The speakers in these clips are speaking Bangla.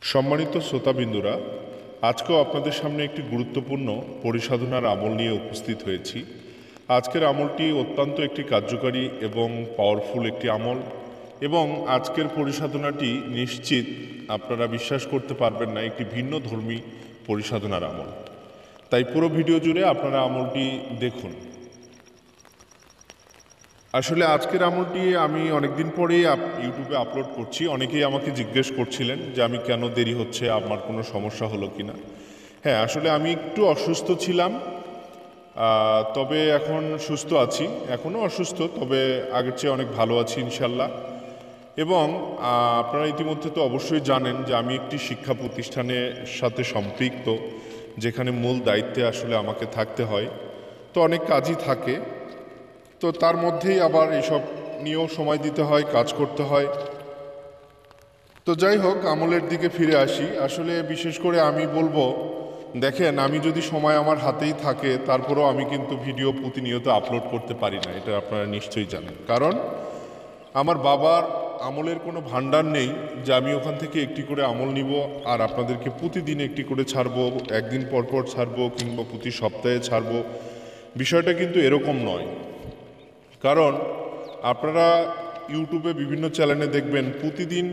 সম্মানিত শ্রোতাবিন্দুরা, আজকেও আপনাদের সামনে একটি গুরুত্বপূর্ণ পরিসাধনার আমল নিয়ে উপস্থিত হয়েছি। আজকের আমলটি অত্যন্ত একটি কার্যকারী এবং পাওয়ারফুল একটি আমল, এবং আজকের পরিসাধনাটি নিশ্চিত আপনারা বিশ্বাস করতে পারবেন না, একটি ভিন্ন ধর্মী পরিসাধনার আমল। তাই পুরো ভিডিও জুড়ে আপনারা আমলটি দেখুন। আসলে আজকের আমলটি আমি অনেকদিন পরেই ইউটিউবে আপলোড করছি। অনেকেই আমাকে জিজ্ঞেস করছিলেন যে আমি কেন দেরি হচ্ছে, আমার কোনো সমস্যা হলো কি না। হ্যাঁ, আসলে আমি একটু অসুস্থ ছিলাম, তবে এখন সুস্থ আছি। এখনও অসুস্থ, তবে আগের চেয়ে অনেক ভালো আছি ইনশাল্লাহ। এবং আপনারা ইতিমধ্যে তো অবশ্যই জানেন যে আমি একটি শিক্ষা প্রতিষ্ঠানের সাথে সম্পৃক্ত, যেখানে মূল দায়িত্বে আসলে আমাকে থাকতে হয়। তো অনেক কাজই থাকে, তো তার মধ্যেই আবার এসব নিয়েও সময় দিতে হয়, কাজ করতে হয়। তো যাই হোক, আমলের দিকে ফিরে আসি। আসলে বিশেষ করে আমি বলবো, দেখেন, আমি যদি সময় আমার হাতেই থাকে, তারপরেও আমি কিন্তু ভিডিও প্রতিনিয়ত আপলোড করতে পারি না, এটা আপনারা নিশ্চয়ই জানেন। কারণ আমার বাবার আমলের কোনো ভান্ডার নেই যে আমি ওখান থেকে একটি করে আমল নিব আর আপনাদেরকে প্রতিদিন একটি করে ছাড়বো, একদিন পর পর ছাড়বো, কিংবা প্রতি সপ্তাহে ছাড়বো। বিষয়টা কিন্তু এরকম নয়। কারণ আপনারা ইউটিউবে বিভিন্ন চ্যানেলে দেখবেন প্রতিদিন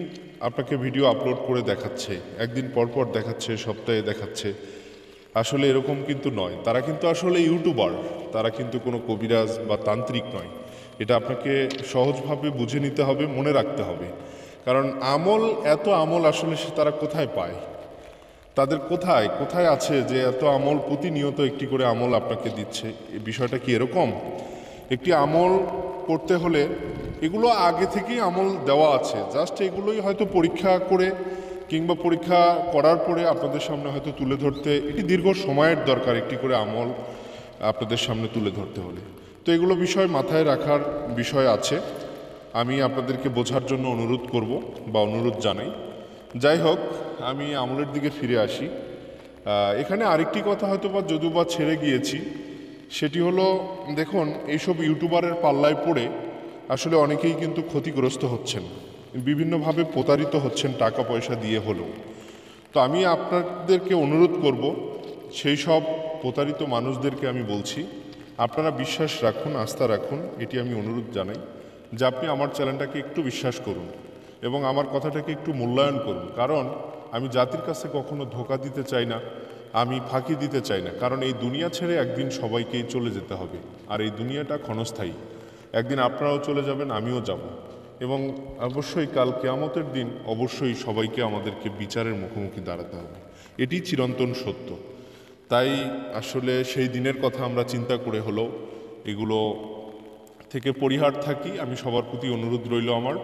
আপনাকে ভিডিও আপলোড করে দেখাচ্ছে, একদিন পর পর দেখাচ্ছে, সপ্তাহে দেখাচ্ছে। আসলে এরকম কিন্তু নয়। তারা কিন্তু আসলে ইউটিউবার, তারা কিন্তু কোনো কবিরাজ বা তান্ত্রিক নয়। এটা আপনাকে সহজভাবে বুঝে নিতে হবে, মনে রাখতে হবে। কারণ এত আমল আসলে তারা কোথায় পায়, তাদের কোথায় কোথায় আছে যে এত আমল প্রতিনিয়ত একটি করে আমল আপনাকে দিচ্ছে। এই বিষয়টা কি এরকম? একটি আমল করতে হলে এগুলো আগে থেকেই আমল দেওয়া আছে, জাস্ট এগুলোই হয়তো পরীক্ষা করে কিংবা পরীক্ষা করার পরে আপনাদের সামনে হয়তো তুলে ধরতে এটি দীর্ঘ সময়ের দরকার, একটি করে আমল আপনাদের সামনে তুলে ধরতে হলে। তো এগুলো বিষয় মাথায় রাখার বিষয় আছে, আমি আপনাদেরকে বোঝার জন্য অনুরোধ করব বা অনুরোধ জানাই। যাই হোক, আমি আমলের দিকে ফিরে আসি। এখানে আরেকটি কথা হয়তো বা যদিও বা ছেড়ে গিয়েছি, সেটি হলো, দেখুন, এইসব ইউটিউবারের পাল্লায় পড়ে আসলে অনেকেই কিন্তু ক্ষতিগ্রস্ত হচ্ছেন, বিভিন্নভাবে প্রতারিত হচ্ছেন টাকা পয়সা দিয়ে হলেও। তো আমি আপনাদেরকে অনুরোধ করব, সেই সব প্রতারিত মানুষদেরকে আমি বলছি, আপনারা বিশ্বাস রাখুন, আস্থা রাখুন, এটি আমি অনুরোধ জানাই যে আপনি আমার চ্যানেলটাকে একটু বিশ্বাস করুন এবং আমার কথাটাকে একটু মূল্যায়ন করুন। কারণ আমি জাতির কাছে কখনো ধোঁকা দিতে চাই না, আমি ফাঁকি দিতে চাই না। কারণ এই দুনিয়া ছেড়ে একদিন সবাইকেই চলে যেতে হবে, আর এই দুনিয়াটা ক্ষণস্থায়ী। একদিন আপনারাও চলে যাবেন, আমিও যাব, এবং অবশ্যই কাল কিয়ামতের দিন অবশ্যই সবাইকে আমাদেরকে বিচারের মুখোমুখি দাঁড়াতে হবে। এটি চিরন্তন সত্য। তাই আসলে সেই দিনের কথা আমরা চিন্তা করে হলেও এগুলো থেকে পরিহার থাকি। আমি সবার প্রতি অনুরোধ রইল আমার,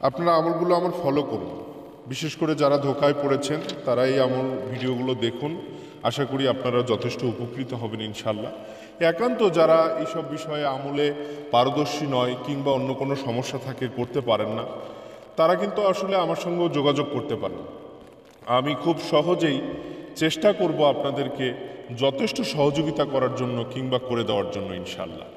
আপনারা আমলগুলো আমার ফলো করুন। বিশেষ করে যারা ধোঁকায় পড়েছেন তারা এই আমল ভিডিওগুলো দেখুন। আশা করি আপনারা যথেষ্ট উপকৃত হবেন ইনশাল্লাহ। একান্ত যারা এইসব বিষয়ে আমলে পারদর্শী নয় কিংবা অন্য কোনো সমস্যা থাকে, করতে পারেন না, তারা কিন্তু আসলে আমার সঙ্গেও যোগাযোগ করতে পারেন। আমি খুব সহজেই চেষ্টা করব আপনাদেরকে যথেষ্ট সহযোগিতা করার জন্য কিংবা করে দেওয়ার জন্য ইনশাল্লাহ।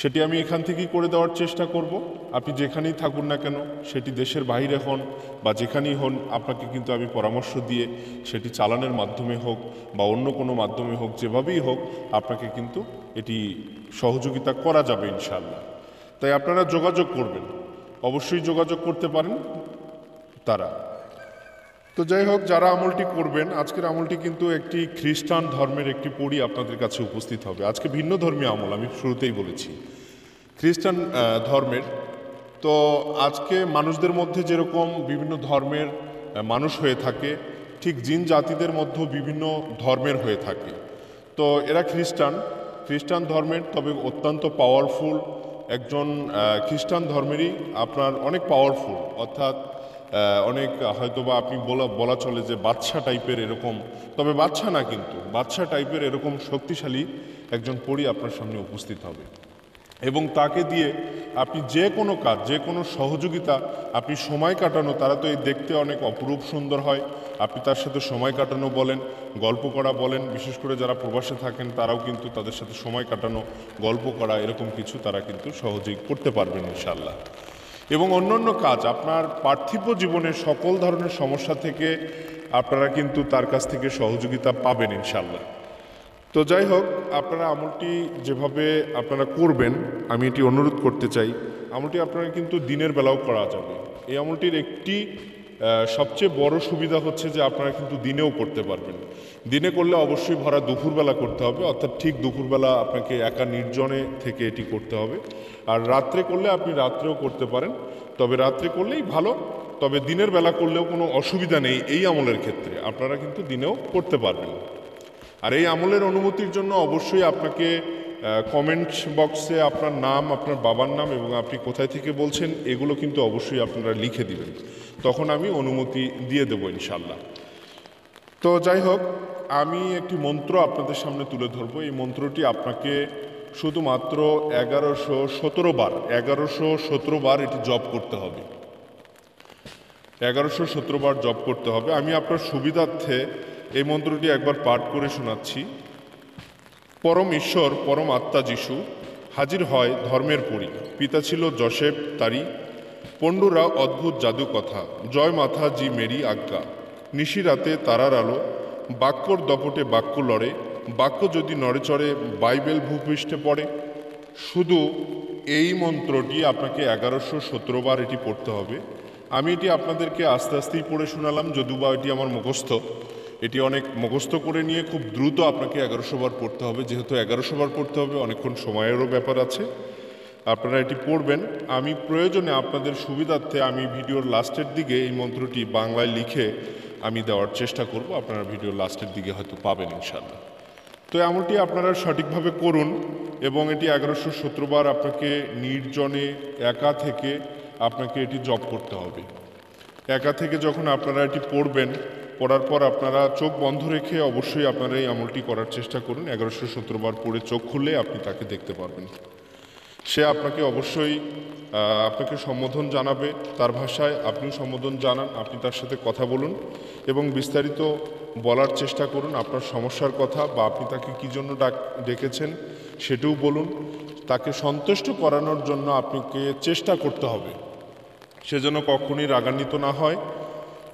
সেটি আমি এখান থেকেই করে দেওয়ার চেষ্টা করব। আপনি যেখানেই থাকুন না কেন, সেটি দেশের বাইরে হন বা যেখানেই হন, আপনাকে কিন্তু আমি পরামর্শ দিয়ে সেটি চালানোর মাধ্যমে হোক বা অন্য কোনো মাধ্যমে হোক, যেভাবেই হোক, আপনাকে কিন্তু এটি সহযোগিতা করা যাবে ইনশাল্লাহ। তাই আপনারা যোগাযোগ করবেন, অবশ্যই যোগাযোগ করতে পারেন তারা। তো যাই হোক, যারা আমলটি করবেন, আজকের আমলটি কিন্তু একটি খ্রিস্টান ধর্মের একটি পড়ি আপনাদের কাছে উপস্থিত হবে। আজকে ভিন্ন ধর্মীয় আমল, আমি শুরুতেই বলেছি খ্রিস্টান ধর্মের। তো আজকে মানুষদের মধ্যে যেরকম বিভিন্ন ধর্মের মানুষ হয়ে থাকে, ঠিক জিন জাতিদের মধ্যেও বিভিন্ন ধর্মের হয়ে থাকে। তো এরা খ্রিস্টান ধর্মের, তবে অত্যন্ত পাওয়ারফুল। একজন খ্রিস্টান ধর্মেরই আপনার অনেক পাওয়ারফুল, অর্থাৎ অনেক হয়তোবা আপনি বলা চলে যে বাদশা টাইপের এরকম, তবে বাদশা না, কিন্তু বাদশা টাইপের এরকম শক্তিশালী একজন পরী আপনার সামনে উপস্থিত হবে, এবং তাকে দিয়ে আপনি যে কোনো কাজ, যে কোনো সহযোগিতা, আপনি সময় কাটানো, তারা তো এই দেখতে অনেক অপরূপ সুন্দর হয়, আপনি তার সাথে সময় কাটানো বলেন, গল্প করা বলেন, বিশেষ করে যারা প্রবাসে থাকেন তারাও কিন্তু তাদের সাথে সময় কাটানো, গল্প করা, এরকম কিছু তারা কিন্তু সহজেই করতে পারবেন ইনশাআল্লাহ। এবং অন্যান্য কাজ আপনার পার্থিব জীবনের সকল ধরনের সমস্যা থেকে আপনারা কিন্তু তার কাছ থেকে সহযোগিতা পাবেন ইনশাল্লাহ। তো যাই হোক, আপনারা আমলটি যেভাবে আপনারা করবেন আমি এটি অনুরোধ করতে চাই। আমলটি আপনারা কিন্তু দিনের বেলাও করা যাবে। এই আমলটির একটি সবচেয়ে বড় সুবিধা হচ্ছে যে আপনারা কিন্তু দিনেও করতে পারবেন। দিনে করলে অবশ্যই ভরা দুপুরবেলা করতে হবে, অর্থাৎ ঠিক দুপুরবেলা আপনাকে একা নির্জনে থেকে এটি করতে হবে। আর রাত্রে করলে আপনি রাত্রেও করতে পারেন, তবে রাত্রে করলেই ভালো। তবে দিনের বেলা করলেও কোনো অসুবিধা নেই। এই আমলের ক্ষেত্রে আপনারা কিন্তু দিনেও করতে পারবেন। আর এই আমলের অনুমতির জন্য অবশ্যই আপনাকে কমেন্ট বক্সে আপনার নাম, আপনার বাবার নাম এবং আপনি কোথায় থেকে বলছেন এগুলো কিন্তু অবশ্যই আপনারা লিখে দিবেন, তখন আমি অনুমতি দিয়ে দেবো ইনশাল্লাহ। তো যাই হোক, আমি একটি মন্ত্র আপনাদের সামনে তুলে ধরবো। এই মন্ত্রটি আপনাকে শুধুমাত্র 1117 বার এটি জপ করতে হবে। 1117 বার জপ করতে হবে। আমি আপনার সুবিধার্থে এই মন্ত্রটি একবার পাঠ করে শোনাচ্ছি। পরম ঈশ্বর, পরম আত্মা যিশু হাজির হয় ধর্মের পরি। পিতা ছিল জোসেফ তারি, পণ্ডুরা অদ্ভুত জাদু কথা। জয় মাথা জি মেরি আজ্ঞা। নিশি রাতে তারার আলো, বাক্যর দপটে বাক্য লড়ে। বাক্য যদি নড়ে চড়ে, বাইবেল ভূপৃষ্ঠে পড়ে। শুধু এই মন্ত্রটি আপনাকে 1117 বার এটি পড়তে হবে। আমি এটি আপনাদেরকে আস্তে আস্তেই পড়ে শোনালাম, যদিও বা এটি আমার মুখস্থ। এটি অনেক মুখস্থ করে নিয়ে খুব দ্রুত আপনাকে 1100 বার পড়তে হবে। যেহেতু 1100 বার পড়তে হবে, অনেকক্ষণ সময়েরও ব্যাপার আছে। আপনারা এটি পড়বেন। আমি প্রয়োজনে আপনাদের সুবিধার্থে আমি ভিডিওর লাস্টের দিকে এই মন্ত্রটি বাংলায় লিখে আমি দেওয়ার চেষ্টা করব। আপনারা ভিডিওর লাস্টের দিকে হয়তো পাবেন ইনশাল্লাহ। তো এমনটি আপনারা সঠিকভাবে করুন এবং এটি 1117 বার আপনাকে নির্জনে একা থেকে আপনাকে এটি জপ করতে হবে। একা থেকে যখন আপনারা এটি পড়বেন, পড়ার পর আপনারা চোখ বন্ধ রেখে অবশ্যই আপনারা এই আমলটি করার চেষ্টা করুন। 1117 বার পড়ে চোখ খুললে আপনি তাকে দেখতে পারবেন। সে আপনাকে অবশ্যই আপনাকে সম্বোধন জানাবে তার ভাষায়, আপনিও সম্বোধন জানান, আপনি তার সাথে কথা বলুন এবং বিস্তারিত বলার চেষ্টা করুন আপনার সমস্যার কথা, বা আপনি তাকে কী জন্য ডেকেছেন সেটাও বলুন। তাকে সন্তুষ্ট করানোর জন্য আপনাকে চেষ্টা করতে হবে, সে যেন কখনই রাগান্বিত না হয়।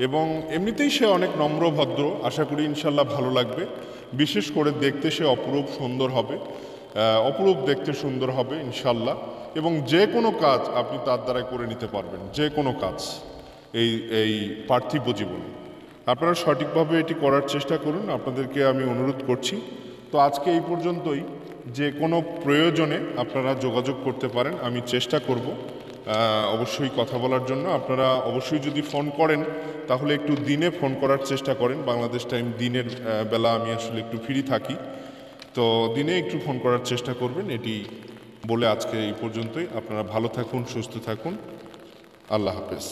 এবং এমনিতেই সে অনেক নম্র ভদ্র, আশা করি ইনশাল্লাহ ভালো লাগবে। বিশেষ করে দেখতে সে অপরূপ সুন্দর হবে, অপরূপ দেখতে সুন্দর হবে ইনশাল্লাহ। এবং যে কোনো কাজ আপনি তার দ্বারা করে নিতে পারবেন, যে কোনো কাজ এই পার্থিব জীবনে। আপনারা সঠিকভাবে এটি করার চেষ্টা করুন, আপনাদেরকে আমি অনুরোধ করছি। তো আজকে এই পর্যন্তই। যে কোনো প্রয়োজনে আপনারা যোগাযোগ করতে পারেন, আমি চেষ্টা করব অবশ্যই কথা বলার জন্য। আপনারা অবশ্যই যদি ফোন করেন তাহলে একটু দিনে ফোন করার চেষ্টা করেন। বাংলাদেশ টাইম দিনের বেলা আমি আসলে একটু ফ্রি থাকি, তো দিনে একটু ফোন করার চেষ্টা করবেন। এটি বলে আজকে এই পর্যন্তই। আপনারা ভালো থাকুন, সুস্থ থাকুন। আল্লাহ হাফেজ।